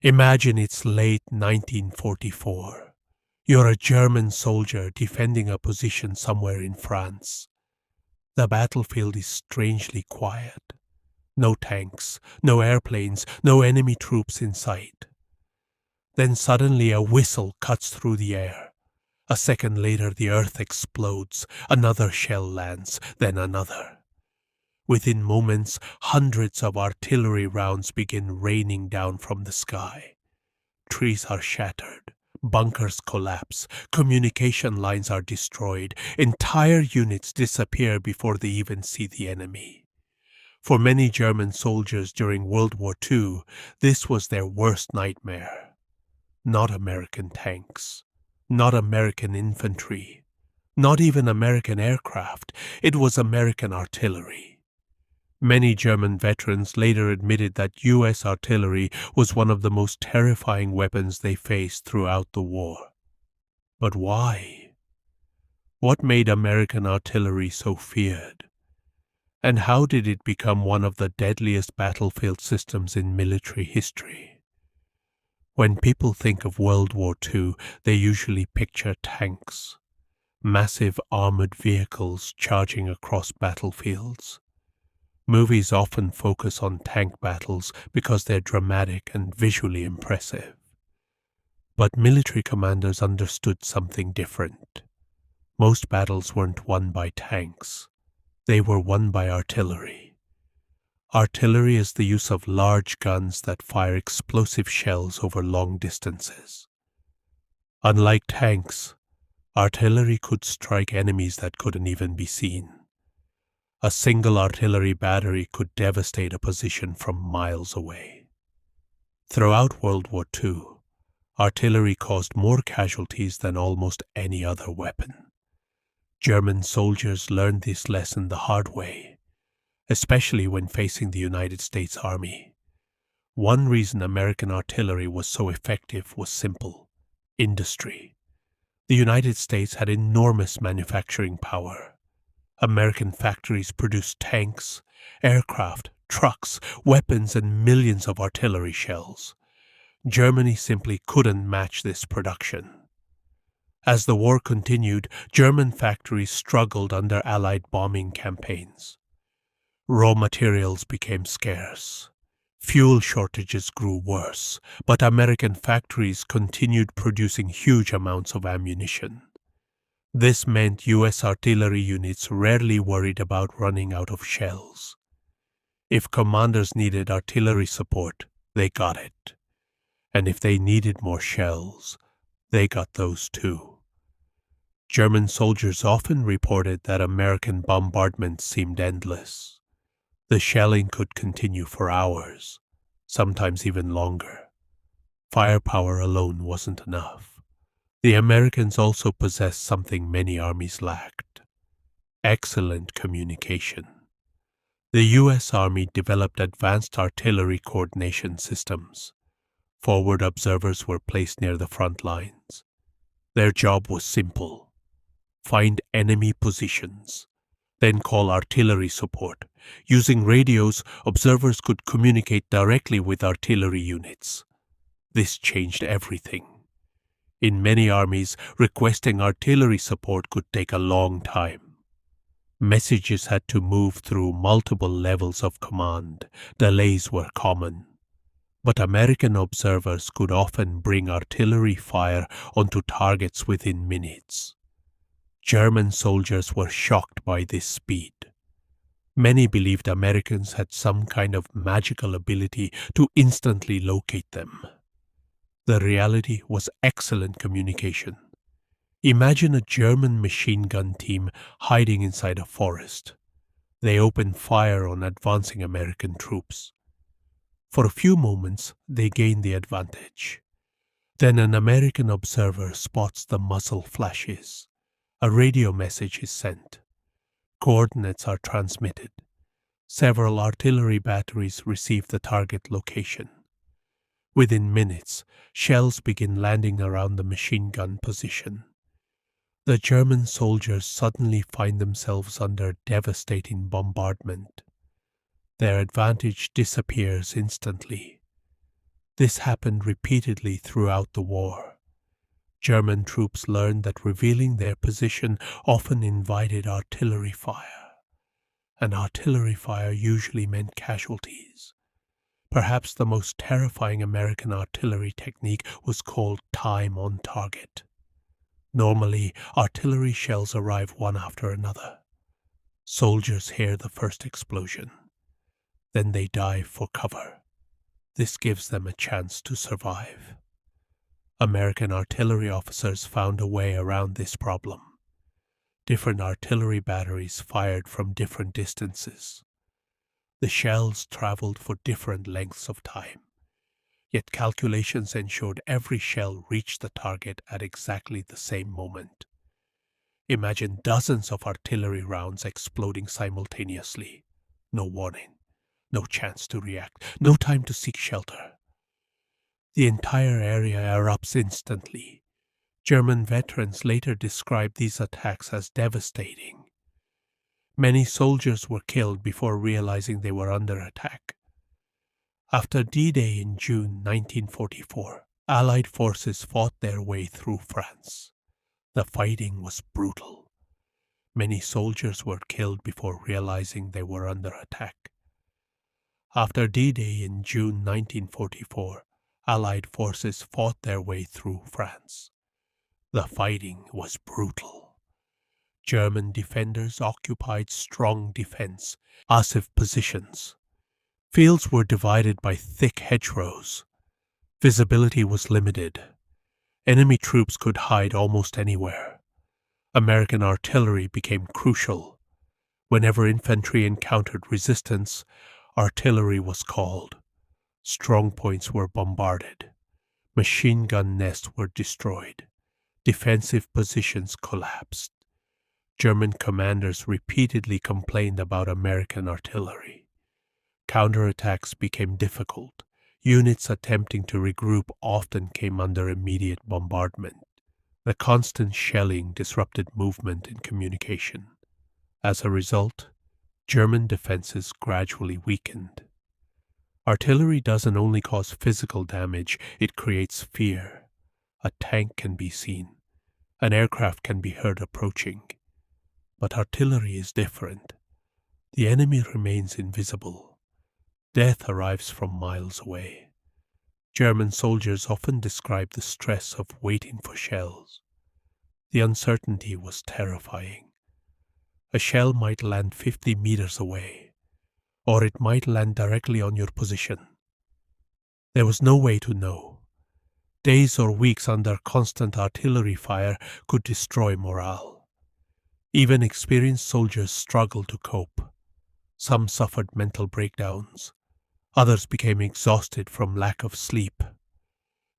Imagine it's late 1944. You're a German soldier defending a position somewhere in France. The battlefield is strangely quiet. No tanks, no airplanes, no enemy troops in sight. Then suddenly a whistle cuts through the air. A second later the earth explodes, another shell lands, then another. Within moments, hundreds of artillery rounds begin raining down from the sky. Trees are shattered, bunkers collapse, communication lines are destroyed, entire units disappear before they even see the enemy. For many German soldiers during World War II, this was their worst nightmare. Not American tanks, not American infantry, not even American aircraft. It was American artillery. Many German veterans later admitted that U.S. artillery was one of the most terrifying weapons they faced throughout the war. But why? What made American artillery so feared? And how did it become one of the deadliest battlefield systems in military history? When people think of World War II, they usually picture tanks, massive armored vehicles charging across battlefields. Movies often focus on tank battles because they're dramatic and visually impressive. But military commanders understood something different. Most battles weren't won by tanks. They were won by artillery. Artillery is the use of large guns that fire explosive shells over long distances. Unlike tanks, artillery could strike enemies that couldn't even be seen. A single artillery battery could devastate a position from miles away. Throughout World War II, artillery caused more casualties than almost any other weapon. German soldiers learned this lesson the hard way, especially when facing the United States Army. One reason American artillery was so effective was simple: industry. The United States had enormous manufacturing power. American factories produced tanks, aircraft, trucks, weapons, and millions of artillery shells. Germany simply couldn't match this production. As the war continued, German factories struggled under Allied bombing campaigns. Raw materials became scarce. Fuel shortages grew worse, but American factories continued producing huge amounts of ammunition. This meant U.S. artillery units rarely worried about running out of shells. If commanders needed artillery support, they got it. And if they needed more shells, they got those too. German soldiers often reported that American bombardments seemed endless. The shelling could continue for hours, sometimes even longer. Firepower alone wasn't enough. The Americans also possessed something many armies lacked: excellent communication. The U.S. Army developed advanced artillery coordination systems. Forward observers were placed near the front lines. Their job was simple: find enemy positions, then call artillery support. Using radios, observers could communicate directly with artillery units. This changed everything. In many armies, requesting artillery support could take a long time. Messages had to move through multiple levels of command. Delays were common. But American observers could often bring artillery fire onto targets within minutes. German soldiers were shocked by this speed. Many believed Americans had some kind of magical ability to instantly locate them. The reality was excellent communication. Imagine a German machine gun team hiding inside a forest. They opened fire on advancing American troops. For a few moments, they gain the advantage. Then an American observer spots the muzzle flashes. A radio message is sent. Coordinates are transmitted. Several artillery batteries receive the target location. Within minutes, shells begin landing around the machine gun position. The German soldiers suddenly find themselves under devastating bombardment. Their advantage disappears instantly. This happened repeatedly throughout the war. German troops learned that revealing their position often invited artillery fire, and artillery fire usually meant casualties. Perhaps the most terrifying American artillery technique was called time on target. Normally, artillery shells arrive one after another. Soldiers hear the first explosion. Then they dive for cover. This gives them a chance to survive. American artillery officers found a way around this problem. Different artillery batteries fired from different distances. The shells traveled for different lengths of time. Yet calculations ensured every shell reached the target at exactly the same moment. Imagine dozens of artillery rounds exploding simultaneously. No warning, no chance to react, no time to seek shelter. The entire area erupts instantly. German veterans later described these attacks as devastating. Many soldiers were killed before realizing they were under attack. After D-Day in June 1944, Allied forces fought their way through France. The fighting was brutal. Many soldiers were killed before realizing they were under attack. After D-Day in June 1944, Allied forces fought their way through France. The fighting was brutal. German defenders occupied strong defense, passive positions. Fields were divided by thick hedgerows. Visibility was limited. Enemy troops could hide almost anywhere. American artillery became crucial. Whenever infantry encountered resistance, artillery was called. Strong points were bombarded. Machine gun nests were destroyed. Defensive positions collapsed. German commanders repeatedly complained about American artillery. Counterattacks became difficult. Units attempting to regroup often came under immediate bombardment. The constant shelling disrupted movement and communication. As a result, German defenses gradually weakened. Artillery doesn't only cause physical damage, it creates fear. A tank can be seen. An aircraft can be heard approaching. But artillery is different. The enemy remains invisible. Death arrives from miles away. German soldiers often describe the stress of waiting for shells. The uncertainty was terrifying. A shell might land 50 meters away, or it might land directly on your position. There was no way to know. Days or weeks under constant artillery fire could destroy morale. Even experienced soldiers struggled to cope. Some suffered mental breakdowns. Others became exhausted from lack of sleep.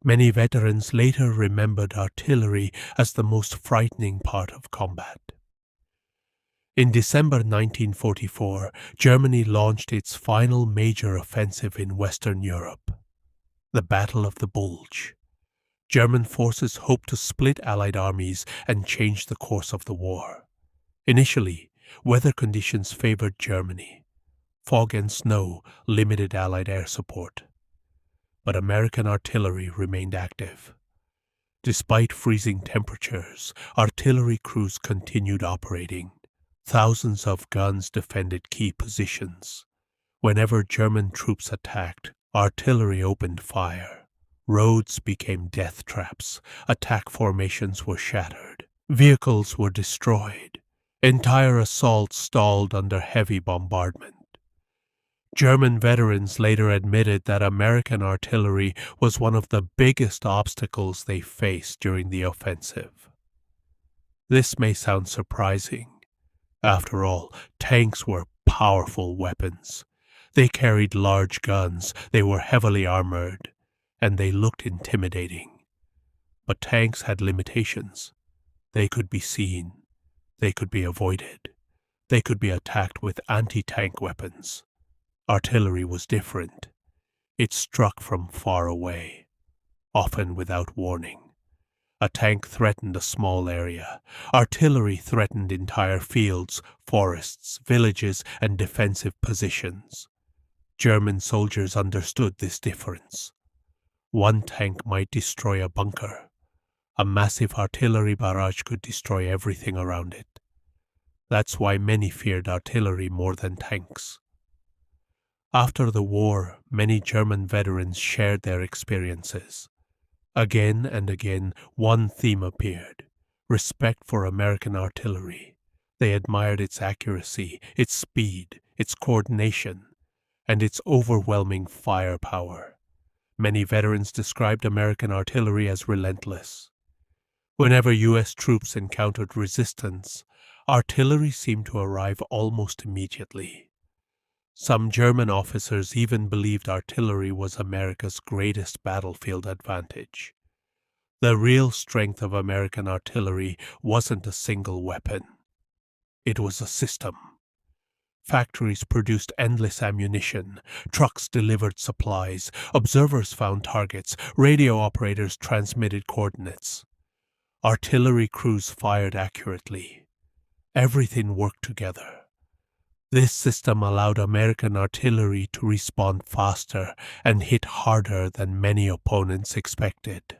Many veterans later remembered artillery as the most frightening part of combat. In December 1944, Germany launched its final major offensive in Western Europe, the Battle of the Bulge. German forces hoped to split Allied armies and change the course of the war. Initially, weather conditions favored Germany. Fog and snow limited Allied air support. But American artillery remained active. Despite freezing temperatures, artillery crews continued operating. Thousands of guns defended key positions. Whenever German troops attacked, artillery opened fire. Roads became death traps. Attack formations were shattered. Vehicles were destroyed. Entire assaults stalled under heavy bombardment. German veterans later admitted that American artillery was one of the biggest obstacles they faced during the offensive. This may sound surprising. After all, tanks were powerful weapons. They carried large guns, they were heavily armored, and they looked intimidating. But tanks had limitations. They could be seen. They could be avoided. They could be attacked with anti-tank weapons. Artillery was different. It struck from far away, often without warning. A tank threatened a small area. Artillery threatened entire fields, forests, villages, and defensive positions. German soldiers understood this difference. One tank might destroy a bunker. A massive artillery barrage could destroy everything around it. That's why many feared artillery more than tanks. After the war, many German veterans shared their experiences. Again and again, one theme appeared: respect for American artillery. They admired its accuracy, its speed, its coordination, and its overwhelming firepower. Many veterans described American artillery as relentless. Whenever U.S. troops encountered resistance, artillery seemed to arrive almost immediately. Some German officers even believed artillery was America's greatest battlefield advantage. The real strength of American artillery wasn't a single weapon. It was a system. Factories produced endless ammunition, trucks delivered supplies, observers found targets, radio operators transmitted coordinates. Artillery crews fired accurately. Everything worked together. This system allowed American artillery to respond faster and hit harder than many opponents expected.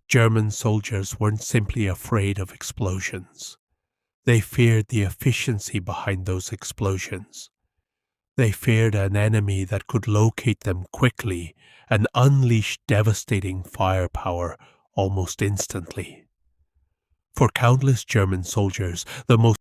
German soldiers weren't simply afraid of explosions. They feared the efficiency behind those explosions. They feared an enemy that could locate them quickly and unleash devastating firepower almost instantly. For countless German soldiers, the most